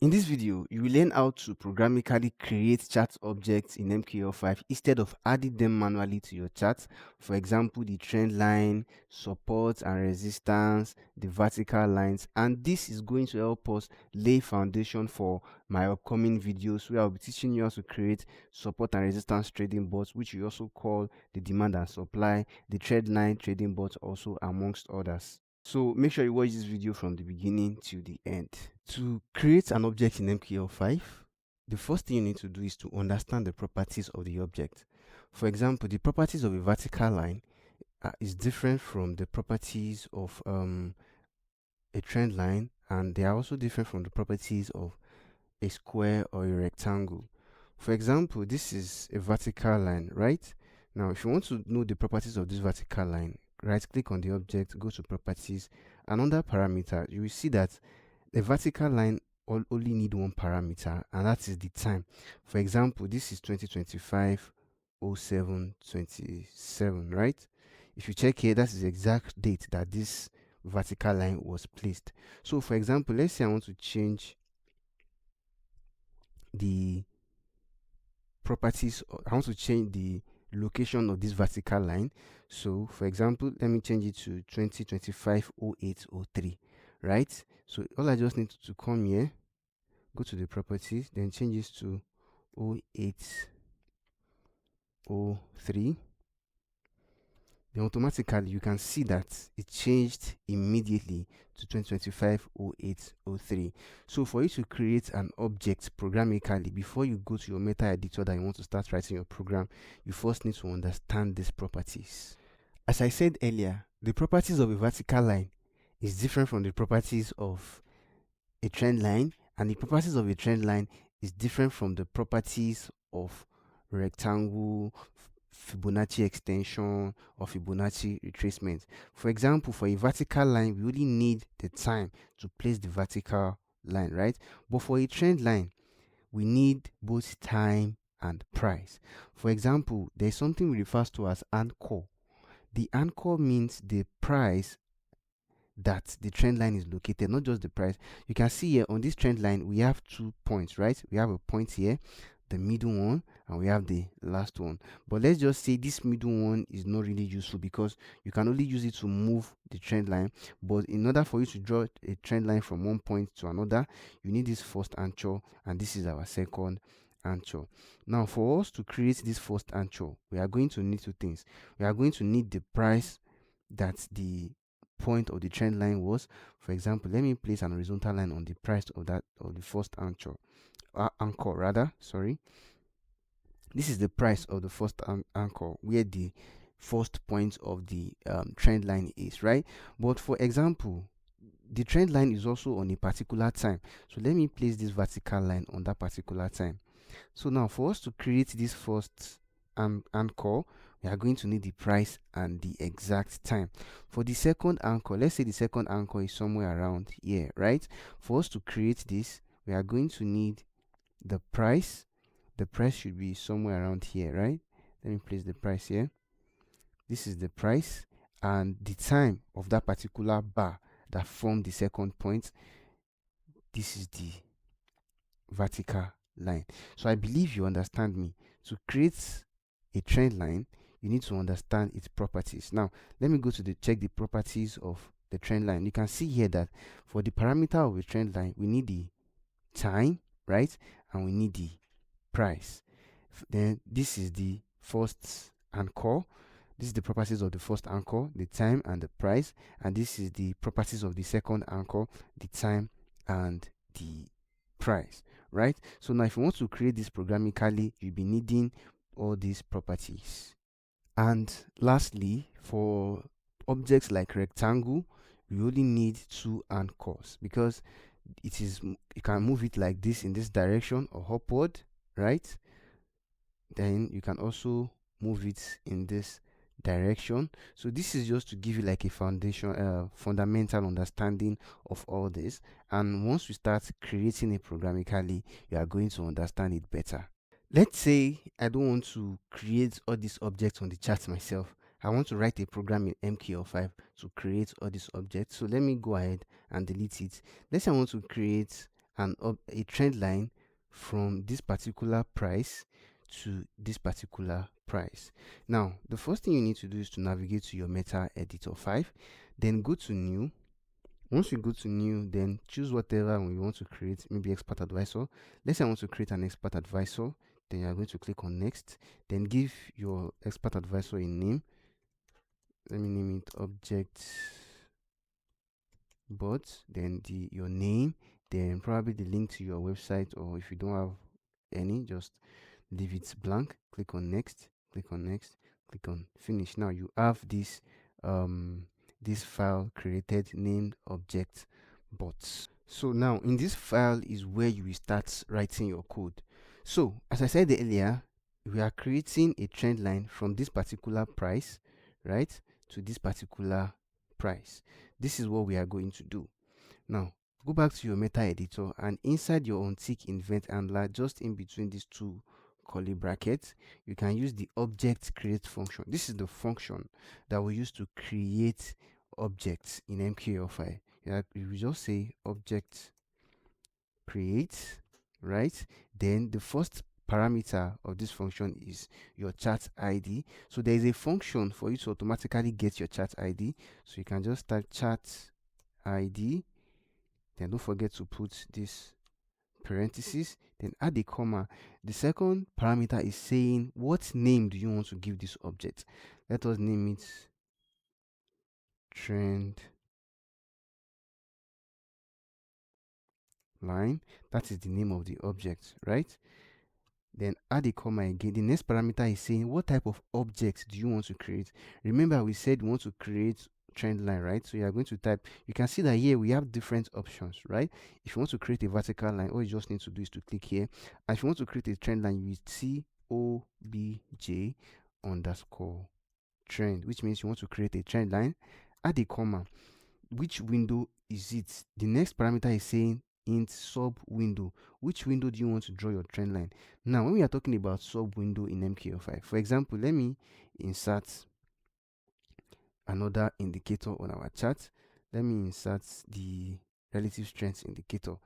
In this video, you will learn how to programmatically create chart objects in MQL5 instead of adding them manually to your chart. For example, the trend line, support and resistance, the vertical lines, and this is going to help us lay foundation for my upcoming videos where I'll be teaching you how to create support and resistance trading bots, which we also call the demand and supply, the trend line trading bots also, amongst others. So make sure you watch this video from the beginning to the end. To create an object in MQL5, the first thing you need to do is to understand the properties of the object. For example, the properties of a vertical line is different from the properties of a trend line, and they are also different from the properties of a square or a rectangle. For example, this is a vertical line, right? Now, if you want to know the properties of this vertical line, right click on the object, go to properties, and under parameter, you will see that the vertical line only need one parameter, and that is the time. For example, this is 2025 07 27, right? If you check here, that is the exact date that this vertical line was placed. So for example, let's say I want to change the properties, I want to change the location of this vertical line. So for example, let me change it to 2025 08 03, right? So all I just need to come here, go to the properties, then change this to 08 03. Then automatically you can see that it changed immediately to 2025 08 03. So for you to create an object programmatically, before you go to your meta editor that you want to start writing your program, you first need to understand these properties. As I said earlier, the properties of a vertical line is different from the properties of a trend line, and the properties of a trend line is different from the properties of rectangle, Fibonacci extension, or Fibonacci retracement. For example, for a vertical line, we only need the time to place the vertical line, right? But for a trend line, we need both time and price. For example, there's something we refer to as anchor. The anchor means the price that the trend line is located, not just the price. You can see here on this trend line, we have 2 points, right? We have a point here, the middle one, and we have the last one. But let's just say this middle one is not really useful because you can only use it to move the trend line. But in order for you to draw a trend line from one point to another, you need this first anchor, and this is our second anchor. Now, for us to create this first anchor, we are going to need two things. We are going to need the price that the point of the trend line was. For example, let me place an horizontal line on the price of that, of the first anchor rather, sorry. This is the price of the first anchor where the first point of the trend line is, right? But for example, the trend line is also on a particular time, so let me place this vertical line on that particular time. So now for us to create this first anchor, we are going to need the price and the exact time. For the second anchor, let's say the second anchor is somewhere around here, right? For us to create this, we are going to need the price. The price should be somewhere around here, right? Let me place the price here. This is the price, and the time of that particular bar that formed the second point. This is the vertical line. So I believe you understand me. To create a trend line, you need to understand its properties. Now let me go to check the properties of the trend line. You can see here that for the parameter of a trend line, we need the time, right? And we need the price. Then this is the first anchor. This is the properties of the first anchor, the time and the price. And this is the properties of the second anchor, the time and the price, right? So now if you want to create this programmatically, you'll be needing all these properties. And lastly, for objects like rectangle, we only need 2 anchors because it is, you can move it like this in this direction or upward, right? Then you can also move it in this direction. So this is just to give you like a fundamental understanding of all this, and once we start creating it programmatically, you are going to understand it better. Let's say I don't want to create all these objects on the chart myself. I want to write a program in MQL5 to create all these objects. So let me go ahead and delete it. Let's say I want to create a trend line from this particular price to this particular price. Now, the first thing you need to do is to navigate to your Meta Editor 5, then go to New. Once you go to New, then choose whatever you want to create, maybe Expert Advisor. Let's say I want to create an Expert Advisor. Then you are going to click on Next. Then give your Expert Advisor a name. Let me name it Object Bot. Then your name. Then probably the link to your website, or if you don't have any, just leave it blank. Click on Next. Click on Next. Click on Finish. Now you have this file created named Object Bots. So now in this file is where you will start writing your code. So as I said earlier, we are creating a trend line from this particular price, right, to this particular price. This is what we are going to do. Now go back to your Meta Editor, and inside your untick event handler, just in between these two curly brackets, you can use the ObjectCreate function. This is the function that we use to create objects in MQL5. You just say ObjectCreate, right? Then the first parameter of this function is your chart ID. So there is a function for you to automatically get your chart ID. So you can just type chart ID. Then don't forget to put this parenthesis, then add a comma. The second parameter is saying what name do you want to give this object. Let us name it trend line. That is the name of the object, right? Then add a comma again. The next parameter is saying what type of objects do you want to create. Remember, we said we want to create trend line, right? So you are going to type, you can see that here we have different options, right? If you want to create a vertical line, all you just need to do is to click here. And if you want to create a trend line, you will see obj underscore trend, which means you want to create a trend line. Add a comma. Which window is it? The next parameter is saying int sub window. Which window do you want to draw your trend line? Now when we are talking about sub window in MQL5, for example, let me insert another indicator on our chart. Let me insert the relative strength indicator.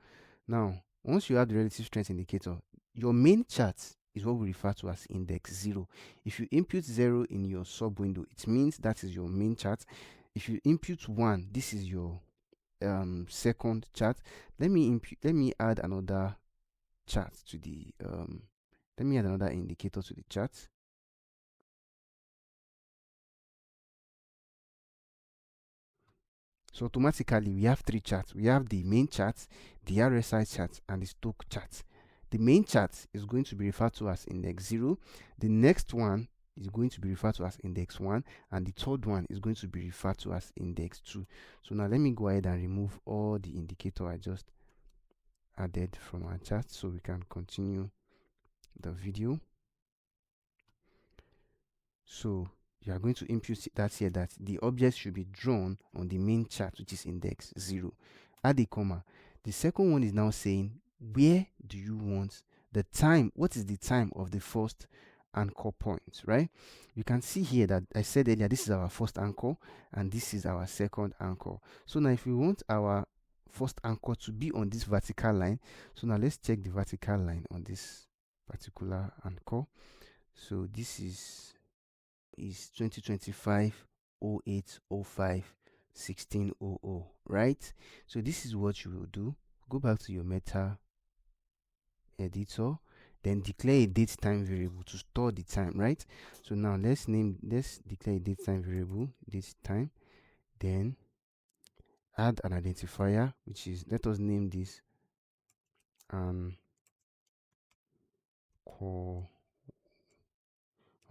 Now once you have the relative strength indicator, your main chart is what we refer to as index 0. If you input 0 in your sub window, it means that is your main chart. If you input 1, this is your second chart. Let me add another chart to the let me add another indicator to the chart. So automatically we have three charts. We have the main chart, the RSI chart, and the stock chart. The main chart is going to be referred to as index 0. The next one is going to be referred to as index 1, and the third one is going to be referred to as index 2. So now let me go ahead and remove all the indicator I just added from our chart so we can continue the video. So you are going to input that here, that the object should be drawn on the main chart, which is index 0. Add a comma. The second one is now saying where do you want the time, what is the time of the first anchor point, right? You can see here that I said earlier this is our first anchor and this is our second anchor. So now if we want our first anchor to be on this vertical line, so now let's check the vertical line on this particular anchor. So this is 2025 08 05 1600, right? So this is what you will do. Go back to your Meta Editor, then declare a date time variable to store the time, right? So now let's declare a date time variable, date time, then add an identifier, which is, let us name this core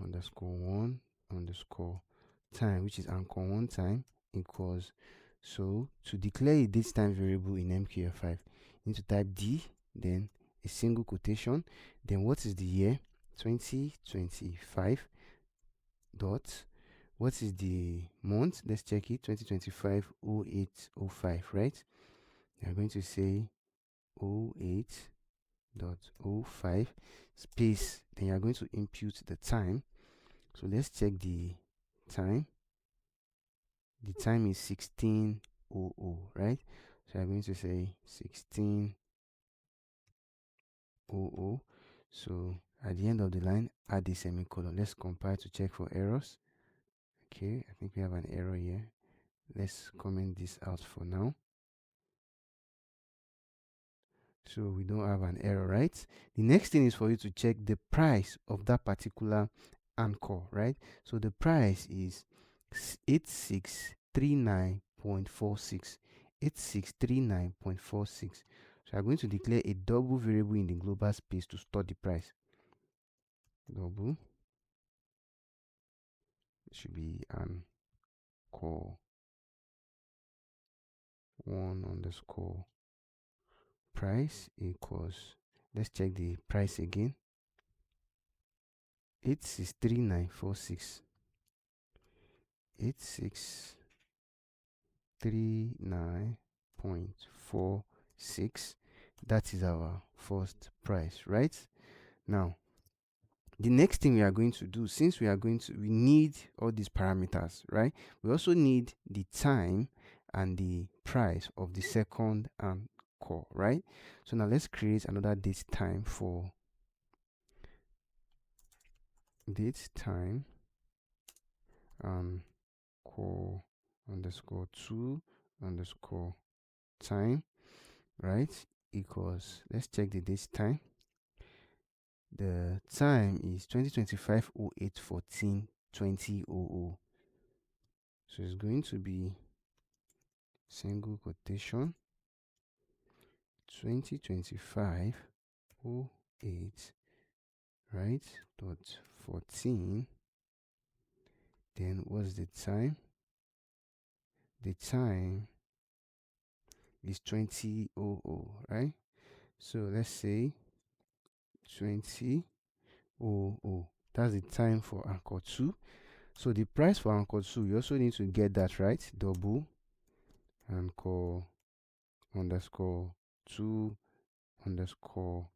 underscore 1 underscore time, which is anchor 1 time equals. So to declare a date time variable in MQL5, you need to type D, then a single quotation, then what is the year? 2025 dot, what is the month? Let's check it. 2025 08 05, right? You're going to say 08.05 space, then you're going to input the time. So let's check the time. The time is 1600, right? So I'm going to say 1600. OO. So at the end of the line, add a semicolon. Let's compile to check for errors. Okay, I think we have an error here. Let's comment this out for now. So we don't have an error, right? The next thing is for you to check the price of that particular anchor, right? So the price is 8639.46. 8639.46. So I'm going to declare a double variable in the global space to store the price. Double. It should be anchor 1 underscore price equals, let's check the price again, 863946. 8639.46. That is our first price, right? Now the next thing we are going to do, since we need all these parameters, right? We also need the time and the price of the second anchor, right? So now let's create another date time for date time anchor underscore 2 underscore time, right? Equals, let's check the date time. The time is 2025 08 14 2000. So it's going to be single quotation 2025 08, right? Dot 14. Then what's the time? The time is 2000, right? So let's say 2000. That's the time for anchor 2. So the price for anchor 2, you also need to get that right. Double anchor underscore 2 underscore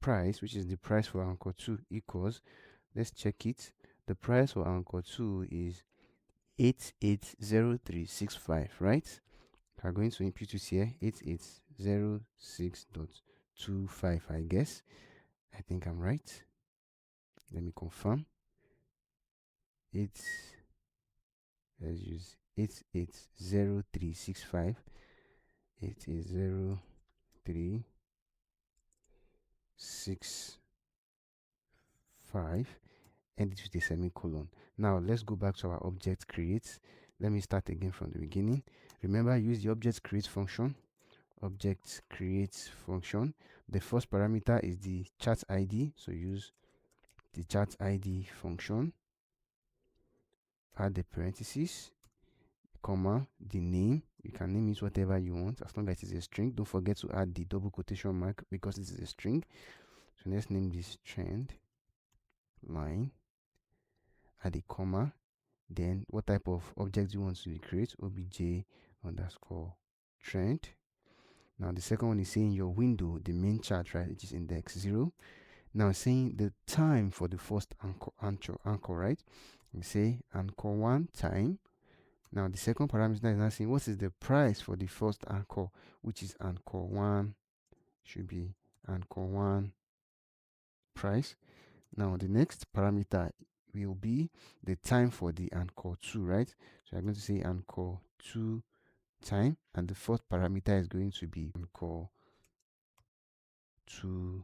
price, which is the price for anchor 2, equals, let's check it. The price for anchor 2 is 880365, right? We're going to input it here, 8806.25, I guess. I think I'm right. Let me confirm. Let's use 880365. 880365, and it with a semicolon. Now let's go back to our object create. Let me start again from the beginning. Remember, use the object create function. Object create function. The first parameter is the chart ID, so use the chart ID function. Add the parentheses, comma, the name. You can name it whatever you want as long as it's a string. Don't forget to add the double quotation mark because this is a string. So let's name this trend line. Add a comma. Then what type of object do you want to create? Obj underscore trend. Now the second one is saying your window, the main chart, right, which is index 0. Now saying the time for the first anchor, right? We say anchor 1 time. Now the second parameter is now saying what is the price for the first anchor, which is anchor 1, should be anchor 1 price. Now the next parameter will be the time for the anchor 2, right? So I'm going to say anchor 2 time, and the fourth parameter is going to be anchor 2.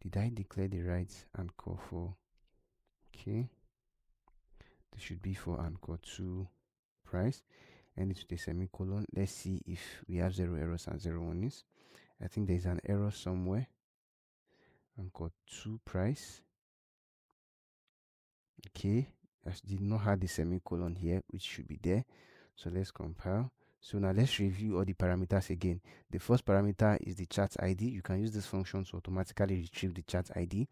Did I declare the right anchor for? Okay, this should be for anchor 2 price, and it's with a semicolon. Let's see if we have 0 errors and 0 warnings. I think there's an error somewhere. Anchor 2 price. Okay, I did not have the semicolon here, which should be there. So let's compile. So now let's review all the parameters again. The first parameter is the chart ID. You can use this function to automatically retrieve the chart ID.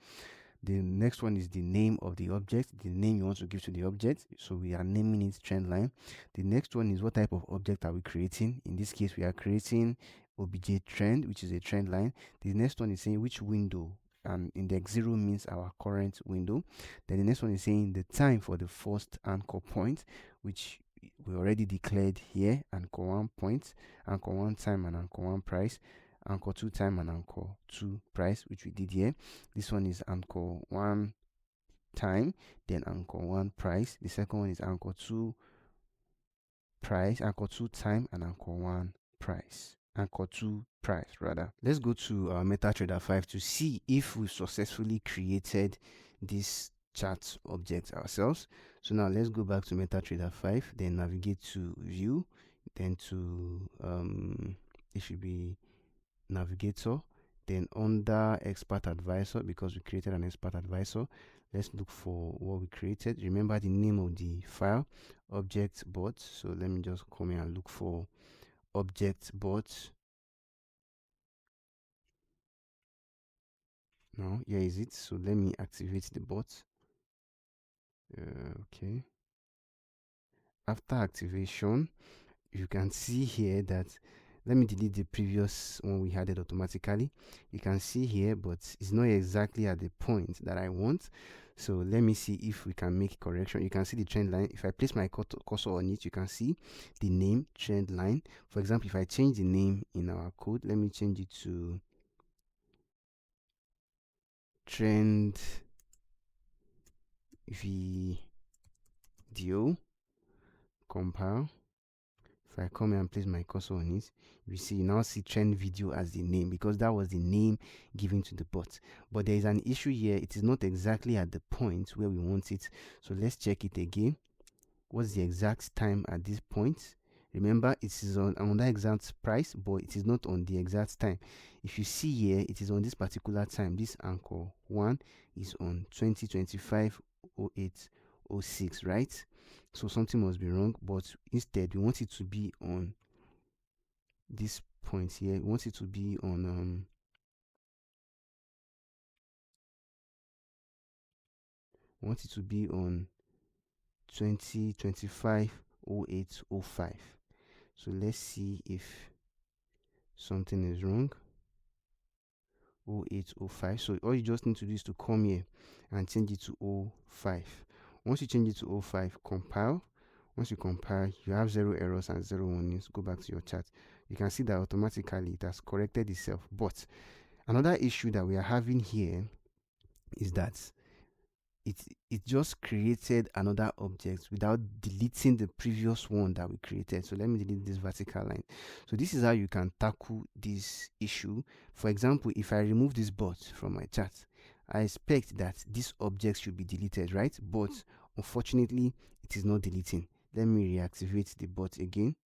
The next one is the name of the object, the name you want to give to the object. So we are naming it trend line. The next one is what type of object are we creating. In this case, we are creating obj trend, which is a trend line. The next one is saying which window, and index 0 means our current window. Then the next one is saying the time for the first anchor point, which we already declared here, anchor 1 point, anchor 1 time, and anchor 1 price. anchor 2 time and anchor 2 price, which we did here. This one is anchor 1 time, then anchor 1 price. The second one is anchor 2 price, anchor 2 time, and anchor 1 price. Anchor 2 price rather. Let's go to MetaTrader 5 to see if we've successfully created this chart object ourselves. So now let's go back to MetaTrader 5, then navigate to view, then to it should be navigator, then under expert advisor, because we created an expert advisor, let's look for what we created. Remember the name of the file, object bot. So let me just come here and look for object bot. Now here is it. So let me activate the bot. Okay, after activation, you can see here that, let me delete the previous one we added automatically. You can see here, but it's not exactly at the point that I want. So let me see if we can make correction. You can see the trend line. If I place my cursor on it, you can see the name trend line. For example, if I change the name in our code, let me change it to trend video, compile. If I come here and place my cursor on it, you see, you now see trend video as the name, because that was the name given to the bot. But there is an issue here. It is not exactly at the point where we want it. So let's check it again. What's the exact time at this point? Remember, it is on that exact price, but it is not on the exact time. If you see here, it is on this particular time. This anchor 1 is on 2025-08-06, right? So something must be wrong, but instead we want it to be on this point here. We want it to be on we want it to be on 2025-08-05. So let's see if something is wrong. 0805. So all you just need to do is to come here and change it to 05. Once you change it to 05, compile. Once you compile, you have 0 errors and 0 warnings. Go back to your chart. You can see that automatically it has corrected itself. But another issue that we are having here is that it just created another object without deleting the previous one that we created. So let me delete this vertical line. So this is how you can tackle this issue. For example, if I remove this bot from my chart, I expect that this object should be deleted, right? But unfortunately, it is not deleting. Let me reactivate the bot again.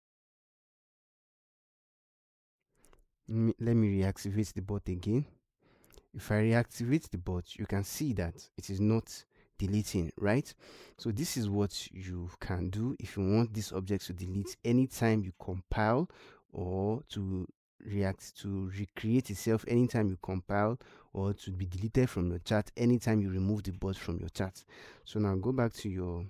Let me reactivate the bot again. If I reactivate the bot, you can see that it is not deleting, right? So this is what you can do if you want this object to delete anytime you compile, or to recreate itself anytime you compile, or to be deleted from your chart anytime you remove the bot from your chart. So now go back to your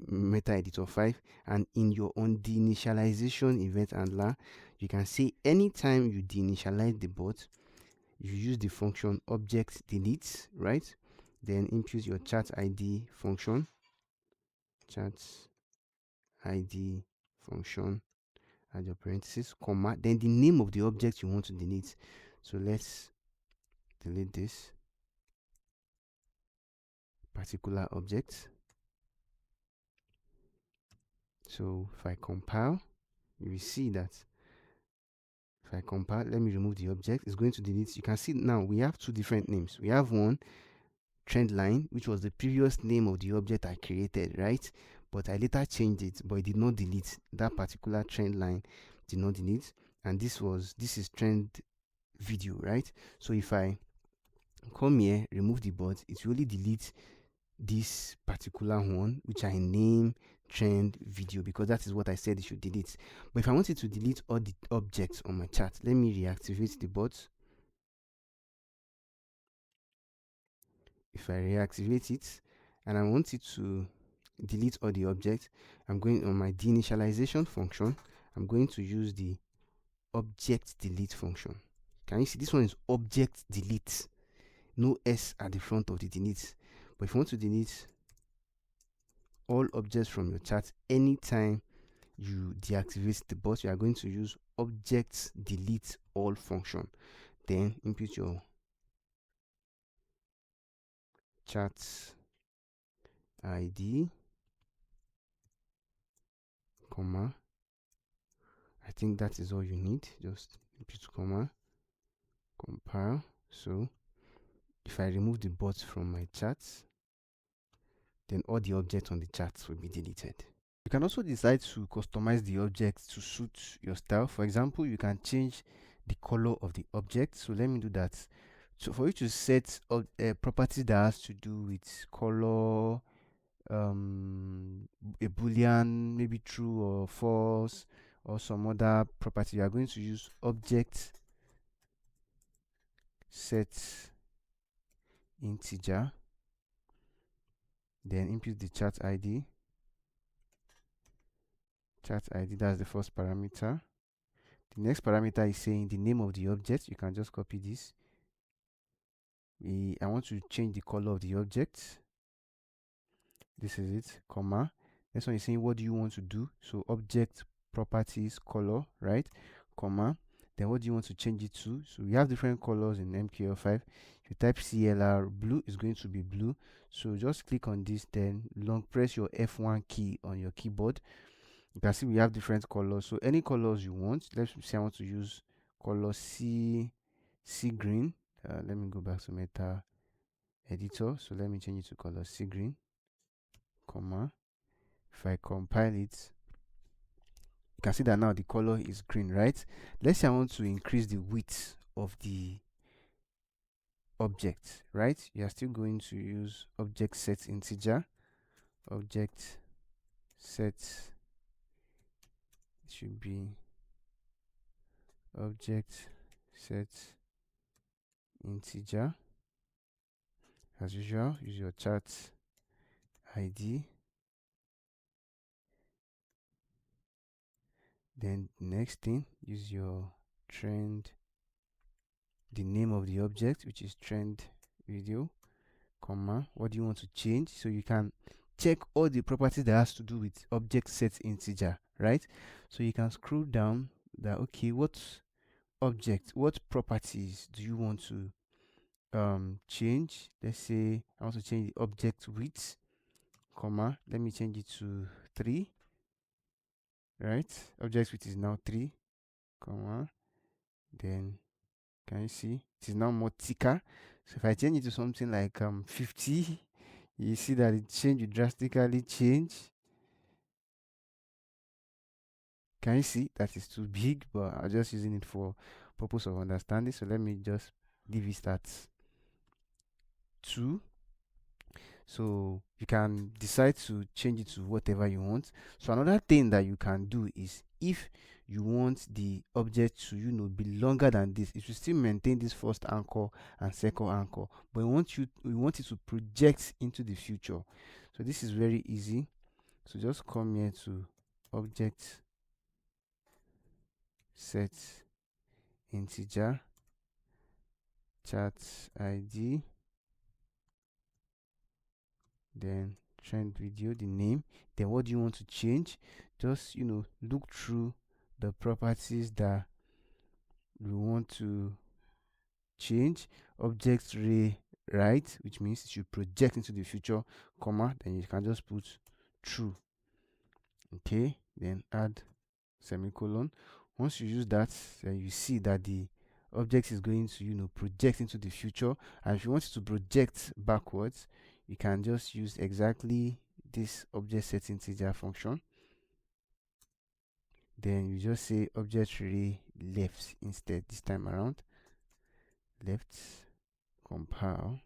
Meta Editor 5, and in your own deinitialization event handler, you can say anytime you deinitialize the bot, you use the function object delete, right? Then input your chart ID function, chart ID function, add your parentheses, comma, then the name of the object you want to delete. So let's delete this particular object. So if I compile, you will see that if I compile, let me remove the object, it's going to delete. You can see now we have two different names. We have one trend line, which was the previous name of the object I created, right? But I later changed it, but it did not delete. That particular trend line did not delete. And this is trend video, right? So if I come here, remove the bot, it will only delete this particular one, which I name trend video, because that is what I said it should delete. But if I wanted to delete all the objects on my chart, let me reactivate the bot. If I reactivate it and I want it to delete all the objects, I'm going on my deinitialization function. I'm going to use the object delete function. Can you see this one is object delete? No S at the front of the delete. But if you want to delete all objects from your chart anytime you deactivate the bot, you are going to use object delete all function. Then input your chat ID, comma. I think that is all you need. Just input comma, compile. So if I remove the bot from my chat, then all the objects on the chat will be deleted. You can also decide to customize the object to suit your style. For example, you can change the color of the object. So let me do that. So for you to set properties that has to do with color, a boolean, maybe true or false, or some other property, you are going to use object set integer, then input the chat ID. Chat ID, that's the first parameter. The next parameter is saying the name of the object. You can just copy this. I want to change the color of the object. This is it, comma. Next one is saying what do you want to do? So object properties color, right? Comma. Then what do you want to change it to? So we have different colors in MQL5. If you type CLR, blue is going to be blue. So just click on this, then long press your F1 key on your keyboard. You can see we have different colors. So any colors you want. Let's say I want to use color sea green. Let me go back to meta editor. So let me change it to color sea green, comma. If I compile it, you can see that now the color is green, right? Let's say I want to increase the width of the object, right? You are still going to use object set integer. Object set, it should be object set integer. As usual, use your chat ID. Then next thing, use your trend, the name of the object, which is trend video, comma. What do you want to change? So you can check all the properties that has to do with object set integer, right? So you can scroll down that, okay, what properties do you want to change? Let's say I want to change the object width, comma. Let me change it to 3, right? Object width is now 3, comma. Then can you see it is now more thicker? So if I change it to something like 50, you see that it will drastically change. Can you see that is too big? But I'm just using it for purpose of understanding. So let me just leave it at 2. So you can decide to change it to whatever you want. So another thing that you can do is, if you want the object to be longer than this, it will still maintain this first anchor and second anchor, but we want it to project into the future. So this is very easy. So just come here to object set integer, chat ID, then trend video, the name. Then what do you want to change? Just look through the properties that we want to change. Object ray right, which means it should project into the future, comma. Then you can just put true. Okay, then add semicolon. Once you use that, then you see that the object is going to project into the future. And if you want it to project backwards, you can just use exactly this object set integer function. Then you just say object ray left instead this time around. Left, compile.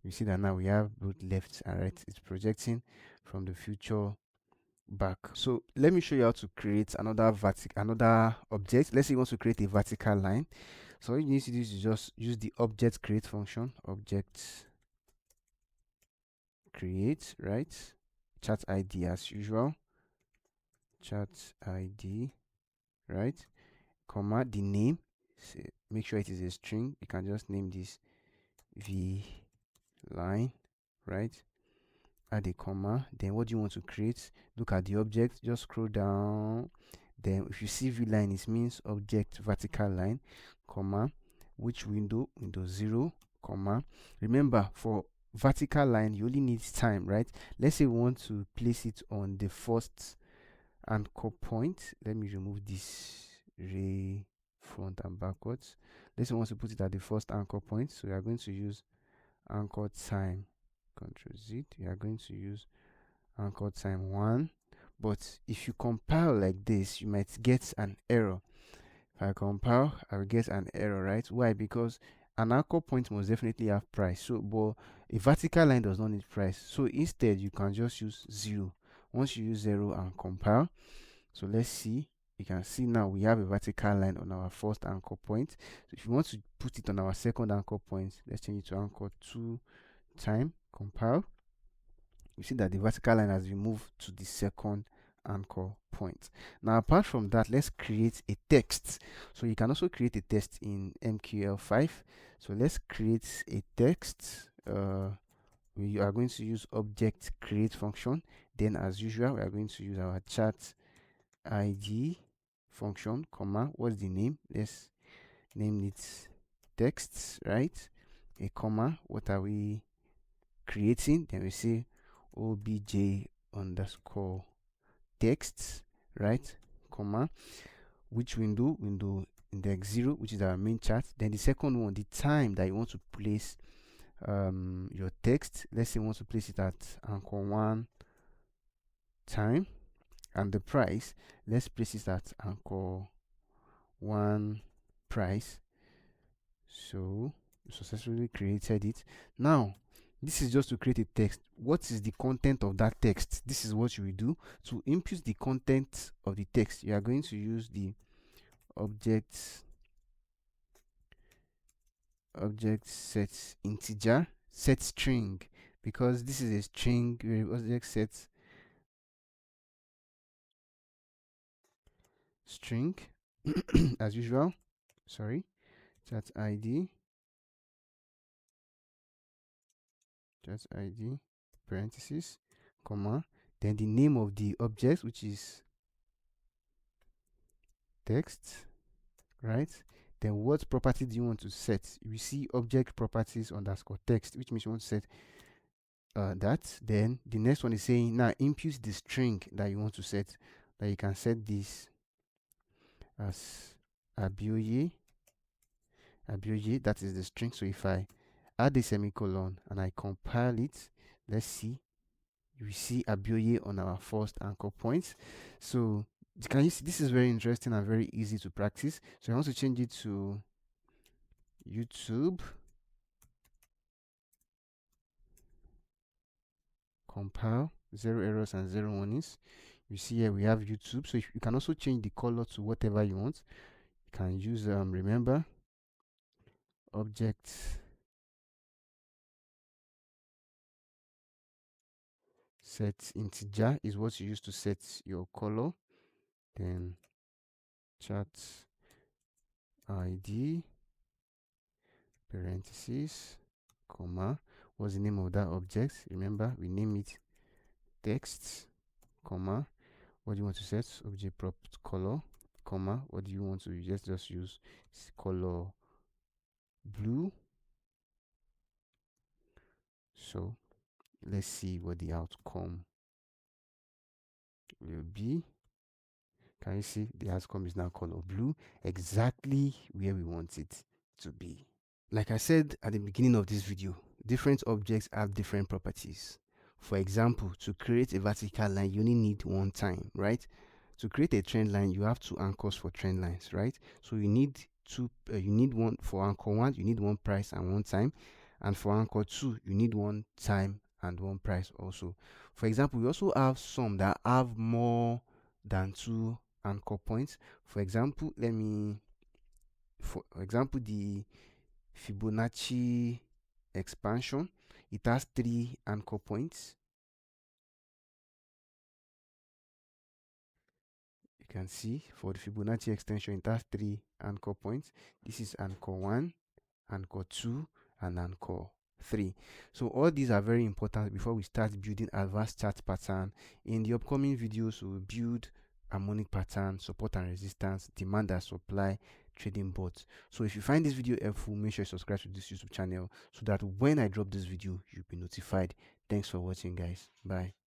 You see that now we have both left and right. It's projecting from the future back. So let me show you how to create another object. Let's say you want to create a vertical line. So all you need to do is just use the object create function. Object create, right? Chat ID as usual. Chat ID, right? Comma, the name. So make sure it is a string. You can just name this v line, right? Add a comma. Then what do you want to create? Look at the object. Just scroll down. Then if you see v line, it means object vertical line, comma, which window 0, comma. Remember, for vertical line you only need time, right? Let's say we want to place it on the first anchor point. Let me remove this ray front and backwards. Let's say we want to put it at the first anchor point, so we are going to use anchor time, Ctrl Z. We are going to use anchor time 1. But if you compile like this, you might get an error. If I compile, I will get an error, right? Why? Because an anchor point must definitely have price. So, but a vertical line does not need price. So instead, you can just use 0. Once you use 0 and compile, so let's see. You can see now we have a vertical line on our first anchor point. So if you want to put it on our second anchor point, let's change it to anchor 2 time, compile. You see that the vertical line has been moved to the second anchor point. Now, apart from that, let's create a text. So you can also create a text in MQL5. So let's create a text. We are going to use ObjectCreate function. Then, as usual, we are going to use our chat ID function, comma, what's the name? Let's name it text, right? A comma, what are we creating? Then we say obj underscore text, right? Comma, which window index 0, which is our main chart. Then the second one, the time that you want to place your text. Let's say you want to place it at anchor 1 time, and the price, let's place it at anchor 1 price. So we successfully created it. Now this is just to create a text. What is the content of that text? This is what you will do to input the content of the text. You are going to use the object set integer set string, because this is a string object set string as usual. Sorry, chat ID parenthesis, comma, then the name of the object, which is text, right? Then what property do you want to set? You see object properties underscore text, which means you want to set that. Then the next one is saying now input the string that you want to set. That you can set this as abioye, that is the string. So if I add a semicolon and I compile it, let's see, we see abioye on our first anchor point. So can you see, this is very interesting and very easy to practice. So I want to change it to YouTube, compile, 0 errors and 0 warnings. You see here we have YouTube. So you can also change the color to whatever you want. You can use remember, object set integer is what you use to set your color. Then chat ID parenthesis, comma, what's the name of that object? Remember, we name it text, comma, what do you want to set? Object prop color, comma, what do you want to use? Just use color blue. So let's see what the outcome will be. Can you see the outcome is now color blue, exactly where we want it to be. Like I said at the beginning of this video, different objects have different properties. For example, to create a vertical line, you only need one time, right? To create a trend line, you have two anchors for trend lines, right? So you need two, you need one for anchor 1, you need one price and one time. And for anchor 2, you need one time and one price also. For example, we also have some that have more than 2 anchor points. For example, the Fibonacci expansion, it has 3 anchor points. You can see for the Fibonacci extension, it has 3 anchor points. This is anchor 1, anchor 2, and anchor 3. So all these are very important before we start building advanced chart pattern. In the upcoming videos, we will build harmonic pattern, support and resistance, demand and supply, trading bots. So if you find this video helpful, make sure you subscribe to this YouTube channel so that when I drop this video, you'll be notified. Thanks for watching, guys. Bye.